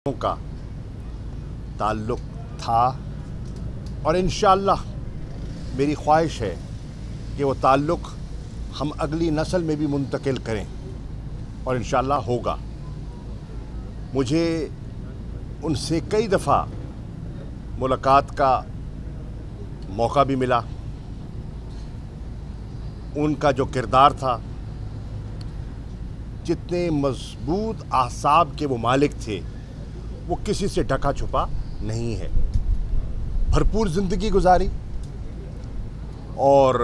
का ताल्लुक़ था और इंशाअल्लाह मेरी ख्वाहिश है कि वो ताल्लुक़ हम अगली नस्ल में भी मुंतकिल करें और इंशाअल्लाह होगा। मुझे उनसे कई दफ़ा मुलाकात का मौका भी मिला। उनका जो किरदार था, जितने मजबूत आसाब के वो मालिक थे, वो किसी से ढका छुपा नहीं है। भरपूर ज़िंदगी गुजारी और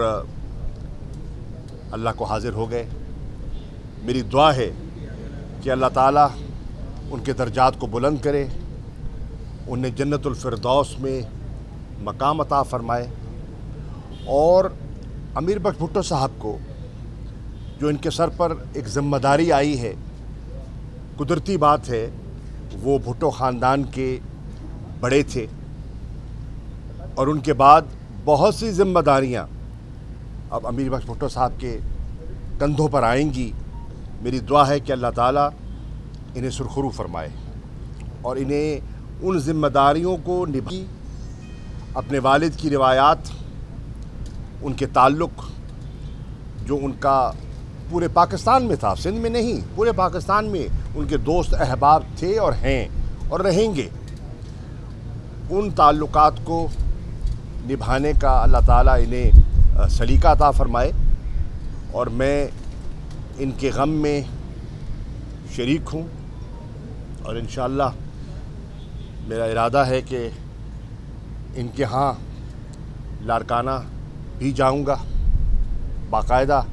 अल्लाह को हाजिर हो गए। मेरी दुआ है कि अल्लाह ताला उनके दर्जात को बुलंद करे, उन्हें जन्नतुल फिरदौस में मकाम अता फरमाए और अमीर बख्श भुट्टो साहब को जो इनके सर पर एक ज़िम्मेदारी आई है, कुदरती बात है वो भुट्टो ख़ानदान के बड़े थे और उनके बाद बहुत सी ज़िम्मेदारियाँ अब अमीर बख्श भुट्टो साहब के कंधों पर आएंगी। मेरी दुआ है कि अल्लाह ताला इन्हें सुरखरू फरमाए और इन्हें उन ज़िम्मेदारियों को निभाई। अपने वालिद की रिवायात, उनके ताल्लुक़ जो उनका पूरे पाकिस्तान में था, सिंध में नहीं, पूरे पाकिस्तान में उनके दोस्त अहबाब थे और हैं और रहेंगे। उन ताल्लुकात को निभाने का अल्लाह ताला इन्हें सलीका अता फरमाए और मैं इनके गम में शरीक हूँ और इंशाअल्लाह मेरा इरादा है कि इनके यहाँ लाड़काना भी जाऊँगा, बाकायदा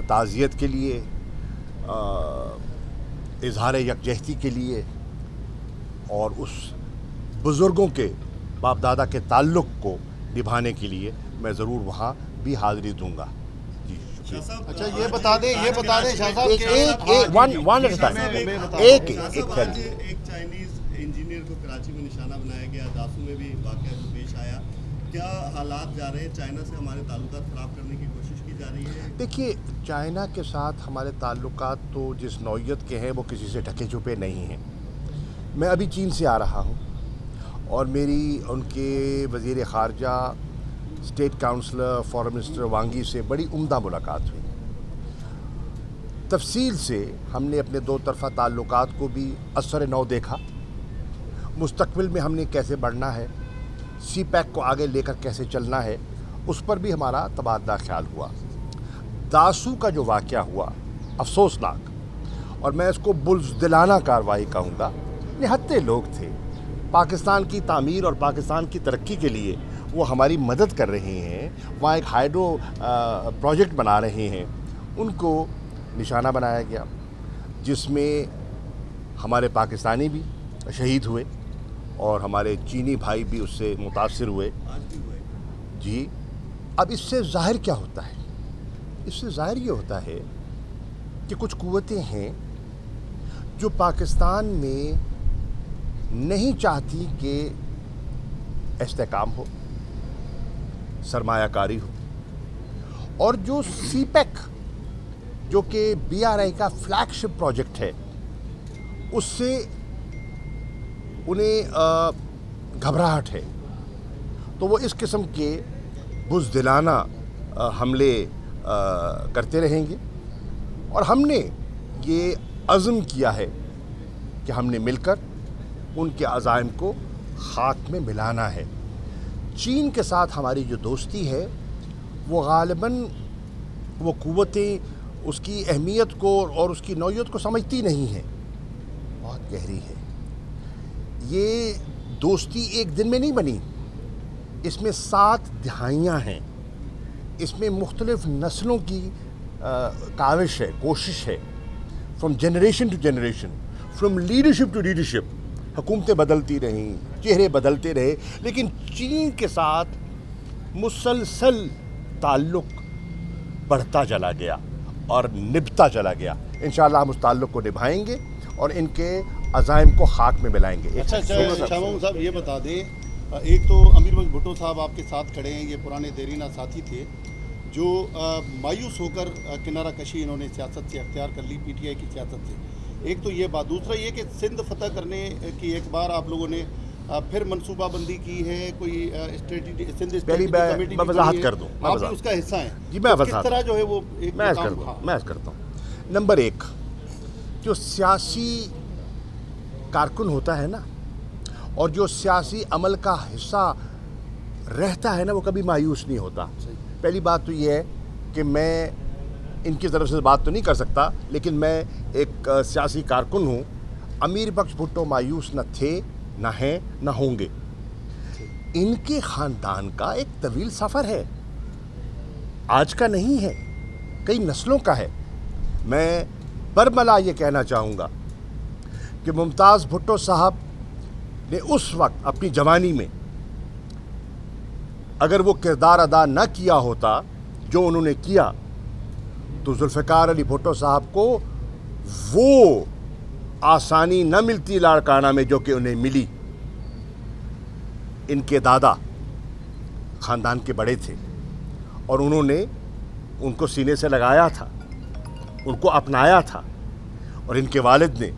ताज़ियत के लिए, इजहार यकजहती के लिए और उस बुज़ुर्गों के बाप दादा के ताल्लुक़ को निभाने के लिए मैं ज़रूर वहाँ भी हाज़िरी दूँगा। जी शुक्रिया। अच्छा ये बता दें शाह साहब, एक चाइनीज़ इंजीनियर को कराची में निशाना बनाया गया, दासू में भी वाक़या जो पेश आया, क्या हालात जा रहे हैं? चाइना से हमारे ताल्लुकात ख़राब करने की कोशिश की जा रही है? देखिए, चाइना के साथ हमारे ताल्लुकात तो जिस नौइयत के हैं वो किसी से ढके छुपे नहीं हैं। मैं अभी चीन से आ रहा हूँ और मेरी उनके वज़ीर ख़ारजा, स्टेट काउंसलर, फॉरेन मिनिस्टर वांगी से बड़ी उम्दा मुलाकात हुई। तफसील से हमने अपने दो तरफ़ा ताल्लुकात को भी असर नौ देखा। मुस्तक़बिल में हमने कैसे बढ़ना है, सी पैक को आगे लेकर कैसे चलना है, उस पर भी हमारा तबादला ख्याल हुआ। दासू का जो वाक़या हुआ अफसोसनाक और मैं इसको बुज़दिलाना कार्रवाई कहूँगा। निहत्ते लोग थे, पाकिस्तान की तामीर और पाकिस्तान की तरक्की के लिए वो हमारी मदद कर रहे हैं, वहाँ एक हाइड्रो प्रोजेक्ट बना रहे हैं, उनको निशाना बनाया गया जिसमें हमारे पाकिस्तानी भी शहीद हुए और हमारे चीनी भाई भी उससे मुतासिर हुए। जी, अब इससे ज़ाहिर क्या होता है? इससे ज़ाहिर ये होता है कि कुछ क़ुव्वतें हैं जो पाकिस्तान में नहीं चाहती कि इस्तेहकाम हो, सरमायाकारी हो और जो सीपैक जो कि BRI का फ्लैगशिप प्रोजेक्ट है, उससे उन्हें घबराहट है, तो वो इस किस्म के बुज़दिलाना हमले करते रहेंगे और हमने ये अज़्म किया है कि हमने मिलकर उनके अज़ाइम को खाक में मिलाना है। चीन के साथ हमारी जो दोस्ती है वो ग़ालिबन वो क़ुव्वतें उसकी अहमियत को और उसकी नौइयत को समझती नहीं हैं, बहुत गहरी है। ये दोस्ती एक दिन में नहीं बनी, इसमें 7 दहाइयाँ हैं, इसमें मुख्तलिफ़ नस्लों की काविश है, कोशिश है, from generation to generation, from leadership to leadership. हुकूमतें बदलती रहीं, चेहरे बदलते रहे, लेकिन चीन के साथ मुसलसल ताल्लुक़ बढ़ता चला गया और निभता चला गया। इंशाअल्लाह हम उस ताल्लुक़ को निभाएंगे और इनके अज़ाइम को खाक में मिलाएंगे। अच्छा शाह महमूद साहब ये बता दें, एक तो अमीर बख्श भुट्टो साहब आपके साथ खड़े हैं, ये पुराने देरीना साथी थे जो मायूस होकर किनारा कशी इन्होंने सियासत से अख्तियार कर ली, PTI की सियासत से। एक तो ये बात, दूसरा ये कि सिंध फतह करने की एक बार आप लोगों ने फिर मनसूबा बंदी की है, कोई स्ट्रेटजी सिंध पहली मैं वजाहत कर दूं, आप भी उसका हिस्सा हैं जी, मैं तो किस तरह जो है वो एक मैं करता हूँ। नंबर एक, जो सियासी कारकुन होता है ना, और जो सियासी अमल का हिस्सा रहता है ना, वो कभी मायूस नहीं होता। पहली बात तो ये है कि मैं इनकी तरफ से बात तो नहीं कर सकता, लेकिन मैं एक सियासी कारकुन हूँ। अमीर बख्श भुट्टो मायूस न थे, न हैं, न होंगे। इनके ख़ानदान का एक तवील सफ़र है, आज का नहीं है, कई नस्लों का है। मैं बरमला ये कहना चाहूँगा कि मुमताज़ भुट्टो साहब ने उस वक्त अपनी जवानी में अगर वो किरदार अदा न किया होता जो उन्होंने किया, तो जुल्फ़िकार अली भुट्टो साहब को वो आसानी न मिलती लाड़काना में जो कि उन्हें मिली। इनके दादा ख़ानदान के बड़े थे और उन्होंने उनको सीने से लगाया था, उनको अपनाया था। और इनके वालिद ने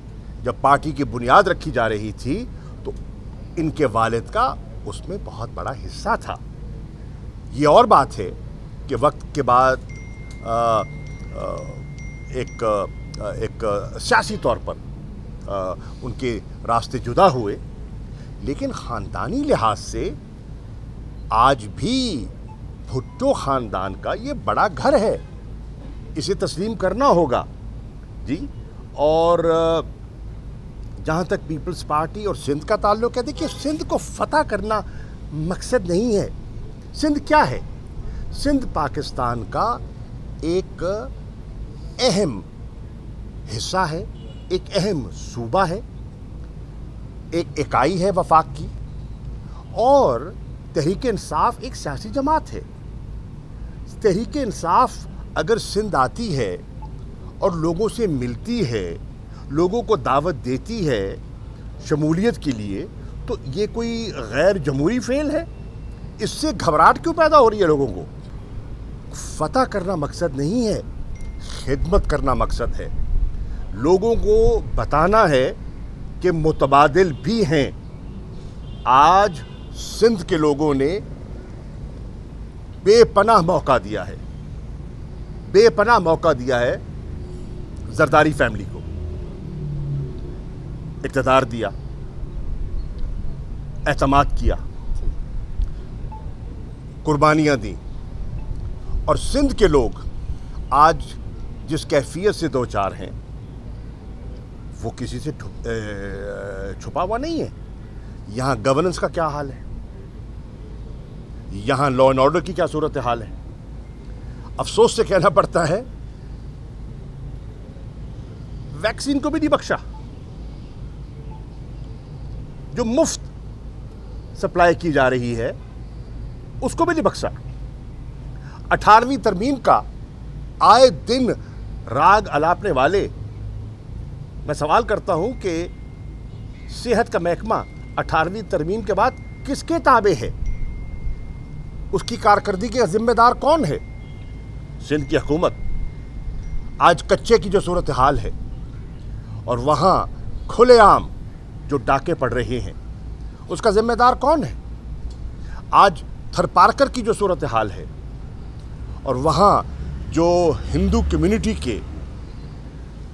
जब पार्टी की बुनियाद रखी जा रही थी तो इनके वालिद का उसमें बहुत बड़ा हिस्सा था। ये और बात है कि वक्त के बाद एक सियासी तौर पर उनके रास्ते जुदा हुए, लेकिन ख़ानदानी लिहाज से आज भी भुट्टो ख़ानदान का ये बड़ा घर है, इसे तस्लीम करना होगा जी। और जहाँ तक पीपल्स पार्टी और सिंध का ताल्लुक़ है, देखिए सिंध को फ़तह करना मकसद नहीं है। सिंध क्या है? सिंध पाकिस्तान का एक अहम हिस्सा है, एक अहम सूबा है, एक इकाई है वफाक की, और तहरीक इंसाफ एक सियासी जमात है। तहरीक इंसाफ अगर सिंध आती है और लोगों से मिलती है, लोगों को दावत देती है शमूलियत के लिए, तो ये कोई गैर जमहूरी फेल है? इससे घबराहट क्यों पैदा हो रही है लोगों को? फतह करना मकसद नहीं है, खिदमत करना मकसद है। लोगों को बताना है कि मुतबादिल भी हैं। आज सिंध के लोगों ने बेपनाह मौका दिया है, बेपनाह मौका दिया है जरदारी फैमिली को। इक़्तिदार दिया, एतमाद किया, कुर्बानियाँ दी, और सिंध के लोग आज जिस कैफियत से दो चार हैं वो किसी से छुपा हुआ नहीं है। यहाँ गवर्नेंस का क्या हाल है, यहाँ लॉ एंड ऑर्डर की क्या सूरत हाल है। अफसोस से कहना पड़ता है वैक्सीन को भी नहीं बख्शा, जो मुफ्त सप्लाई की जा रही है उसको भी नहीं बख्शा। 18वीं तरमीम का आए दिन राग अलापने वाले, मैं सवाल करता हूं कि सेहत का महकमा 18वीं तरमीम के बाद किसके ताबे है? उसकी कारकर्दगी का जिम्मेदार कौन है? सिंध की हुकूमत। आज कच्चे की जो सूरत हाल है और वहाँ खुलेआम जो डाके पड़ रहे हैं, उसका जिम्मेदार कौन है? आज थरपारकर की जो सूरत हाल है और वहाँ जो हिंदू कम्युनिटी के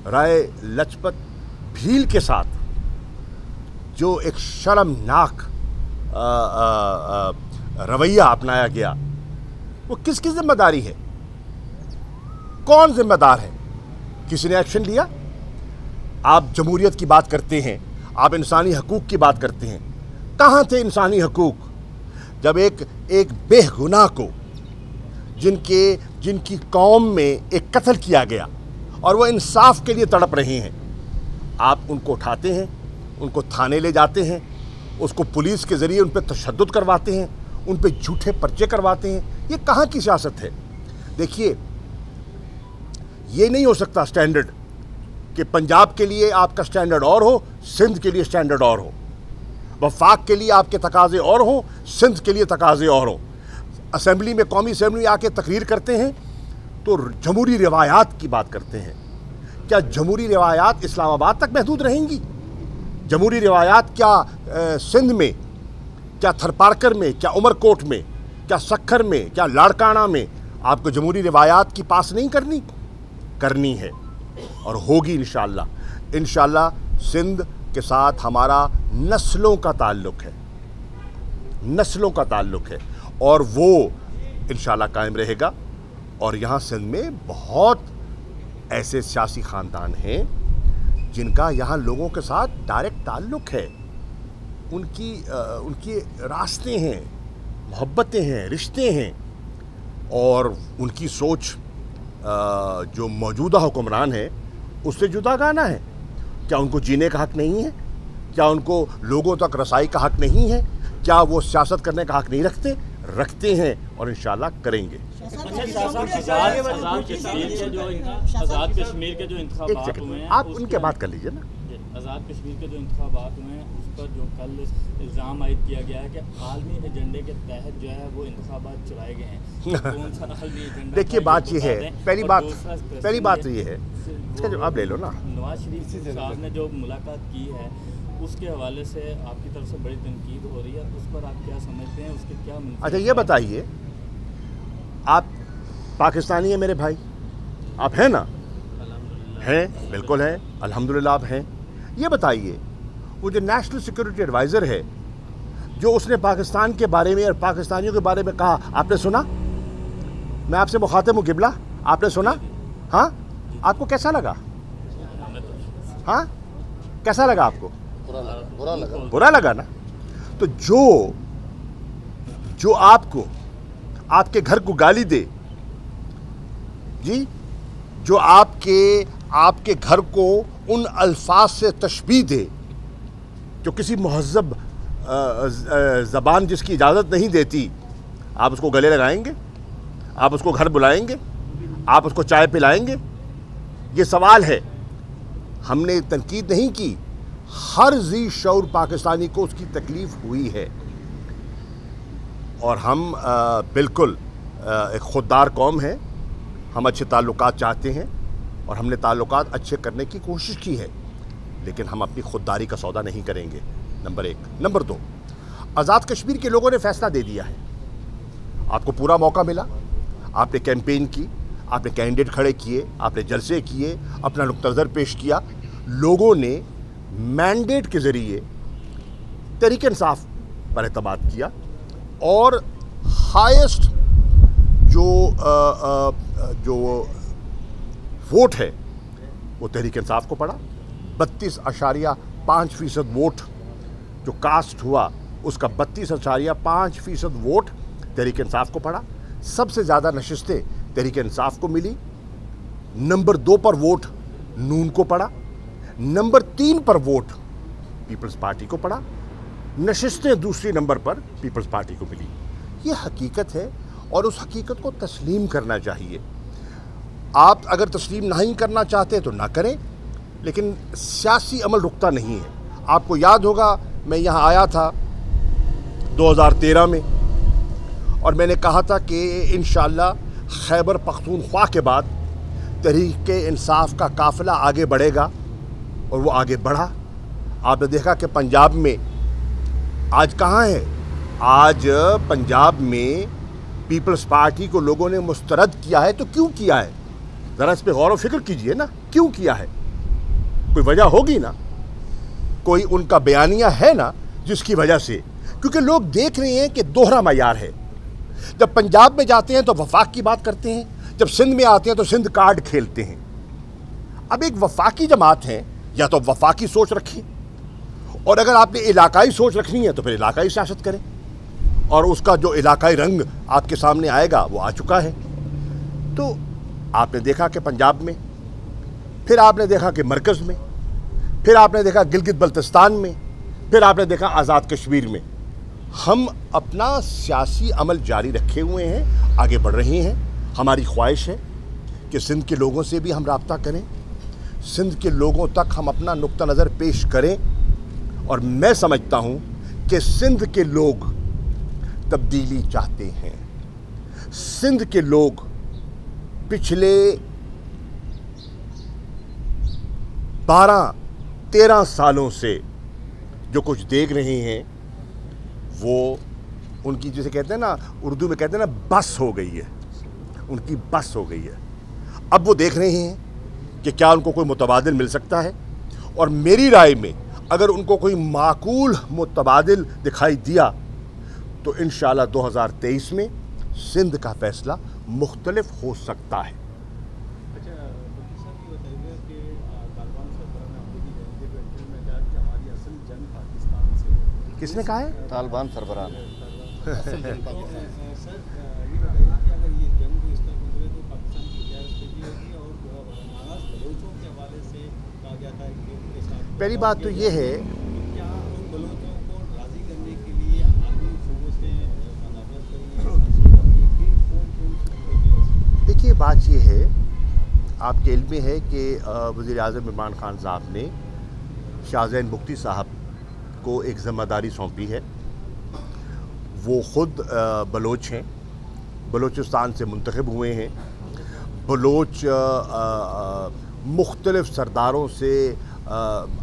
राय लजपत भील के साथ जो एक शर्मनाक रवैया अपनाया गया, वो किसकी जिम्मेदारी है? कौन जिम्मेदार है? किसी ने एक्शन लिया? आप जमहूरियत की बात करते हैं, आप इंसानी हकूक़ की बात करते हैं, कहाँ थे इंसानी हकूक़ जब एक बेगुनाह को जिनकी कौम में एक कत्ल किया गया और वो इंसाफ के लिए तड़प रहे हैं, आप उनको उठाते हैं, उनको थाने ले जाते हैं, उसको पुलिस के ज़रिए उन पर तशद्दुद करवाते हैं, उन पर झूठे पर्चे करवाते हैं। ये कहाँ की सियासत है? देखिए, ये नहीं हो सकता स्टैंडर्ड कि पंजाब के लिए आपका स्टैंडर्ड और हो, सिंध के लिए स्टैंडर्ड और हो, वफाक के लिए आपके तकाजे और हों, सिंध के लिए तकाजे और हों। असेंबली में, कौमी असेंबली में आके तकरीर करते हैं तो जमहूरी रिवायात की बात करते हैं کیا جمہوری روایات اسلام آباد تک محدود رہیں گی؟ جمہوری روایات کیا سندھ میں، کیا تھرپارکر میں، کیا عمر کوٹ میں، کیا سکھر میں، کیا لاڑکانہ میں آپ کو جمہوری روایات کی پاس نہیں کرنی ہے، اور ہوگی انشاءاللہ۔ انشاءاللہ سندھ کے ساتھ ہمارا نسلوں کا تعلق ہے، نسلوں کا تعلق ہے، اور وہ انشاءاللہ قائم رہے گا۔ اور یہاں سندھ میں بہت ایسے سیاسی خاندان ہیں جن کا یہاں لوگوں کے ساتھ ڈائریکٹ تعلق ہے، ان کی راستے ہیں، محبتیں ہیں، رشتے ہیں، اور ان کی سوچ جو موجودہ حکمران ہے اس سے جدا گانا ہے۔ کیا ان کو جینے کا حق نہیں ہے؟ کیا ان کو لوگوں تک رسائی کا حق نہیں ہے؟ کیا وہ سیاست کرنے کا حق نہیں رکھتے ہیں، اور انشاءاللہ کریں گے۔ آزاد کشمیر کے جو انتخابات ہوئے ہیں، آپ ان کے بات کر لیجئے نا۔ آزاد کشمیر کے جو انتخابات ہوئے ہیں اس پر جو کل الزام عائد کیا گیا ہے کہ عالمی ایجنڈے کے تحت جو ہے وہ انتخابات چلائے گئے ہیں، کون سا عالمی ایجنڈا؟ دیکھیے بات یہ ہے، پہلی بات یہ ہے، اس کا جواب لے لو نا۔ نواز شریف صاحب نے جو ملاقات کی ہے اس کے حوالے سے آپ کی طرف سے بڑی تنقید ہو رہی ہے، اس پر آپ کیا سمجھتے ہیں، اس کے کیا منفی؟ اچھا یہ بتائیے، آپ پاکستانی ہیں میرے بھائی، آپ ہیں نا؟ ہیں، بالکل ہیں، الحمدللہ آپ ہیں۔ یہ بتائیے، وہ جو نیشنل سیکورٹی ایڈوائزر ہے، جو اس نے پاکستان کے بارے میں اور پاکستانیوں کے بارے میں کہا، آپ نے سنا؟ میں آپ سے مخاطب ہوں قبلہ، آپ نے سنا؟ ہاں، آپ کو کیسا لگا؟ ہاں، کیسا لگا آپ کو؟ برا لگا نا؟ تو جو آپ کو، آپ کے گھر کو گالی دے، جی، جو آپ کے گھر کو ان الفاظ سے تشبیہ دے جو کسی مہذب زبان جس کی اجازت نہیں دیتی، آپ اس کو گلے لگائیں گے؟ آپ اس کو گھر بلائیں گے؟ آپ اس کو چائے پلائیں گے؟ یہ سوال ہے۔ ہم نے تنقید نہیں کی، ہر ذی شعور پاکستانی کو اس کی تکلیف ہوئی ہے، اور ہم بالکل ایک خوددار قوم ہے، ہم اچھے تعلقات چاہتے ہیں، اور ہم نے تعلقات اچھے کرنے کی کوشش کی ہے، لیکن ہم اپنی خودداری کا سودا نہیں کریں گے، نمبر 1۔ نمبر 2، آزاد کشمیر کے لوگوں نے فیصلہ دے دیا ہے، آپ کو پورا موقع ملا، آپ نے کیمپین کی، آپ نے کینڈیڈیٹ کھڑے کیے، آپ نے جلسے کیے، اپنا نقطہ نظر پیش کیا، لوگوں نے مینڈیٹ کے ذریعے تحریک انصاف پر اعتماد کیا، اور ہائیسٹ جو ووٹ ہے وہ تحریک انصاف کو پڑا۔ 32.5% ووٹ جو کاسٹ ہوا، اس کا 32.5% ووٹ تحریک انصاف کو پڑا۔ سب سے زیادہ نشستیں تحریک انصاف کو ملی۔ نمبر 2 پر ووٹ نون کو پڑا۔ نمبر 3 پر ووٹ پیپلز پارٹی کو پڑا۔ نشستیں دوسری نمبر پر پیپلز پارٹی کو ملی۔ یہ حقیقت ہے، اور اس حقیقت کو تسلیم کرنا چاہیے۔ آپ اگر تسلیم نہیں کرنا چاہتے تو نہ کریں، لیکن سیاسی عمل رکتا نہیں ہے۔ آپ کو یاد ہوگا، میں یہاں آیا تھا 2013 میں، اور میں نے کہا تھا کہ انشاءاللہ خیبر پختونخوا کے بعد تحریک انصاف کا قافلہ آگے بڑھے گا، اور وہ آگے بڑھا۔ آپ نے دیکھا کہ پنجاب میں آج کہاں ہے؟ آج پنجاب میں پیپلز پارٹی کو لوگوں نے مسترد کیا ہے، تو کیوں کیا ہے؟ ذرا اس پہ غور و فکر کیجئے نا، کیوں کیا ہے؟ کوئی وجہ ہوگی نا، کوئی ان کا بیانیہ ہے نا جس کی وجہ سے، کیونکہ لوگ دیکھ رہے ہیں کہ دوہرا معیار ہے۔ جب پنجاب میں جاتے ہیں تو وفاق کی بات کرتے ہیں، جب سندھ میں آتے ہیں تو سندھ کارڈ کھیلتے ہیں۔ اب ایک وفاقی جماعت ہے، یا تو وفاقی سوچ رکھیں، اور اگر آپ نے علاقائی سوچ رکھنی ہے تو پھر علاقائی سیاست کریں، اور اس کا جو علاقائی رنگ آپ کے سامنے آئے گا وہ آ چکا ہے۔ تو آپ نے دیکھا کہ پنجاب میں، پھر آپ نے دیکھا کہ مرکز میں، پھر آپ نے دیکھا گلگت بلتستان میں، پھر آپ نے دیکھا آزاد کشمیر میں۔ ہم اپنا سیاسی عمل جاری رکھے ہوئے ہیں، آگے بڑھ رہے ہیں۔ ہماری خواہش ہے کہ سندھ کے لوگوں سے بھی ہم رابطہ کریں، سندھ کے لوگوں تک ہم اپنا نقطہ نظر پیش کریں، اور میں سمجھتا ہوں کہ سندھ کے لوگ تبدیلی چاہتے ہیں۔ سندھ کے لوگ پچھلے 12-13 सालों से जो कुछ देख रहे हैं वो उनकी, जिसे कहते हैं ना, उर्दू में कहते हैं ना, बस हो गई है, उनकी बस हो गई है। अब वो देख रहे हैं कि क्या उनको कोई मुतबादिल मिल सकता है, और मेरी राय में अगर उनको कोई माकूल मुतबादिल दिखाई दिया तो इंशाअल्लाह 2023 में सिंध का फैसला मुख्तलिफ हो सकता है। अच्छा, वकील साहब ये बताइएगा कि तालिबान सरकार ने अमरीकी जंग के इंटरव्यू में कहा कि हमारी असल जंग पाकिस्तान से है। किसने कहा है? तालिबान सरबराह ने सर ये बताइए कि अगर ये जंग इस तरह गुजरे तो पाकिस्तान की क्या स्थिति होगी, और नाराज बलोचों के हवाले से कहा गया था कि उनके साथ पहली बात तो ये है, क्या उन बलोचों को राज़ी करने के लिए आर्मी सूबों से मुनाफरत करेंगे? देखिए बात ये है, आपके इल्म में है कि वज़ीर-ए-आज़म इमरान खान साहब ने शाहज़ैन बुख्ती साहब को एक ज़िम्मेदारी सौंपी है। वो ख़ुद बलोच हैं, बलोचिस्तान से मुंतखब हुए हैं। बलोच मुख्तलिफ़ सरदारों से,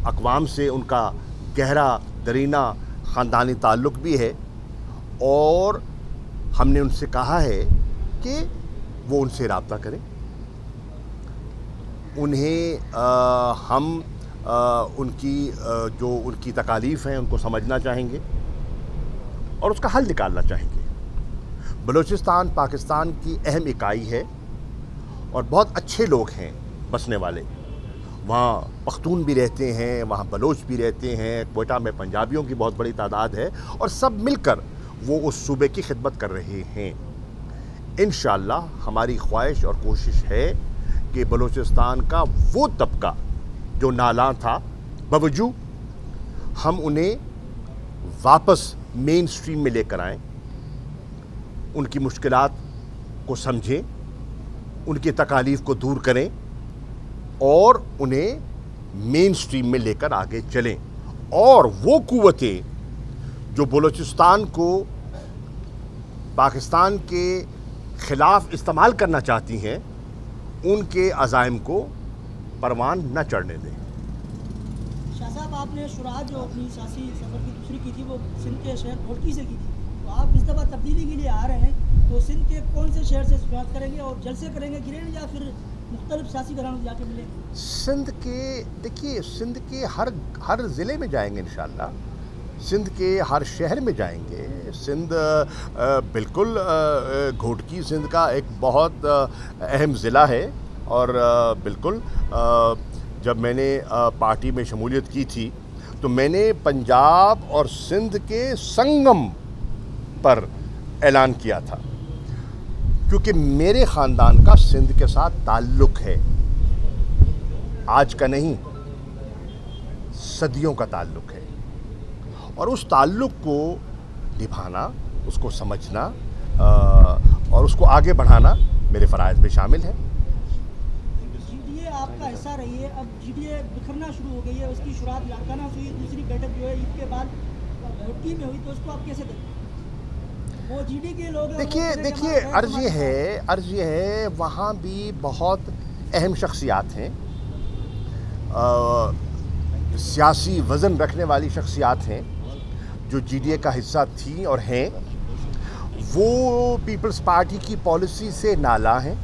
अक़वाम से उनका गहरा दरीना ख़ानदानी ताल्लुक़ भी है, और हमने उनसे कहा है कि वो उनसे रब्ता करें। उन्हें हम उनकी जो उनकी तकालीफ़ हैं उनको समझना चाहेंगे और उसका हल निकालना चाहेंगे। बलूचिस्तान पाकिस्तान की अहम इकाई है और बहुत अच्छे लोग हैं बसने वाले। वहाँ पख्तून भी रहते हैं, वहाँ बलोच भी रहते हैं, क्वेटा में पंजाबियों की बहुत बड़ी तादाद है, और सब मिलकर वो उस सूबे की खिदमत कर रहे हैं। इंशाअल्लाह हमारी ख्वाहिश और कोशिश है कि बलूचिस्तान का वो तबका जो नाला था, बावजूद हम उन्हें वापस मेन स्ट्रीम में लेकर आएँ, उनकी मुश्किलात को समझें, उनकी तकालीफ को दूर करें और उन्हें मेन स्ट्रीम में लेकर आगे चलें। और वो कुव्वतें जो बलूचिस्तान को पाकिस्तान के ख़िलाफ़ इस्तेमाल करना चाहती हैं, उनके अज़ाइम को परवान न चढ़ने दें। शाह साहब, आपने शुरा जो अपनी सियासी सफ़र की दूसरी की थी वो सिंध के शहर घोटकी से की थी, तो आप इस दफ़ा तब्दीली के लिए आ रहे हैं, तो सिंध के कौन से शहर से शुरुआत करेंगे और जलसे करेंगे गिरेन, या फिर मुख्तलिफ सियासी घरानों जाके मिलेंगे? सिंध के, देखिए सिंध के हर ज़िले में जाएंगे इंशाअल्लाह, सिंध के हर शहर में जाएंगे। सिंध बिल्कुल घोटकी सिंध का एक बहुत अहम ज़िला है, और बिल्कुल जब मैंने पार्टी में शमूलियत की थी तो मैंने पंजाब और सिंध के संगम पर ऐलान किया था, क्योंकि मेरे ख़ानदान का सिंध के साथ ताल्लुक़ है, आज का नहीं, सदियों का ताल्लुक़ है, और उस ताल्लुक़ को निभाना, उसको समझना और उसको आगे बढ़ाना मेरे फ़राइज़ में शामिल है। जीडीए आपका हिस्सा रही है, अब जीडीए बिखरना शुरू हो गई है, उसकी शुरुआत लाड़काना से हुई, दूसरी बैठक जो है ईद के बाद घोटकी में हुई, तो उसको आप कैसे देखते हैं? वो जीडी के लोग देखिए अर्ज़ ये है वहाँ भी बहुत अहम शख्सियात हैं, सियासी वज़न रखने वाली शख्सियात हैं जो जीडीए का हिस्सा थी और हैं। वो पीपल्स पार्टी की पॉलिसी से नाला हैं।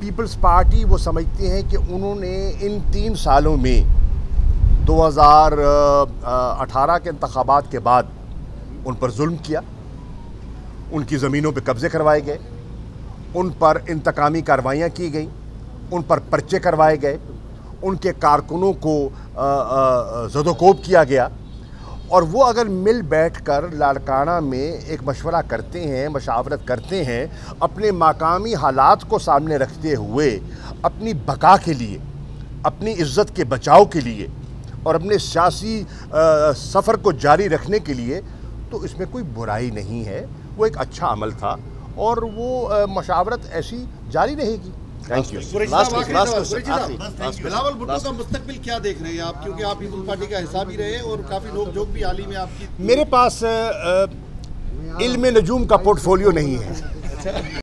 पीपल्स पार्टी वो समझती हैं कि उन्होंने इन 3 सालों में 2018 के इंतखाबात के बाद उन पर जुल्म किया, उनकी ज़मीनों पे कब्ज़े करवाए गए, उन पर इंतकामी कार्रवाइयाँ की गई, उन पर पर्चे करवाए गए, उनके कारकुनों को ज़दोकोब किया गया। और वो अगर मिल बैठकर लाड़काना में एक मशवरा करते हैं, मशावरत करते हैं, अपने मकामी हालात को सामने रखते हुए अपनी बका के लिए, अपनी इज़्ज़त के बचाव के लिए और अपने सियासी सफ़र को जारी रखने के लिए, तो इसमें कोई बुराई नहीं है। वो एक अच्छा अमल था और वो मशावरत ऐसी जारी रहेगी। Thank you. बिलावल भुट्टो का मुस्तकबिल क्या देख रहे हैं आप, क्योंकि आप पीपल्स पार्टी का हिस्सा भी रहे और काफ़ी लोग जोक भी हाल ही में आपकी। मेरे पास इल्म नजूम का पोर्टफोलियो नहीं है।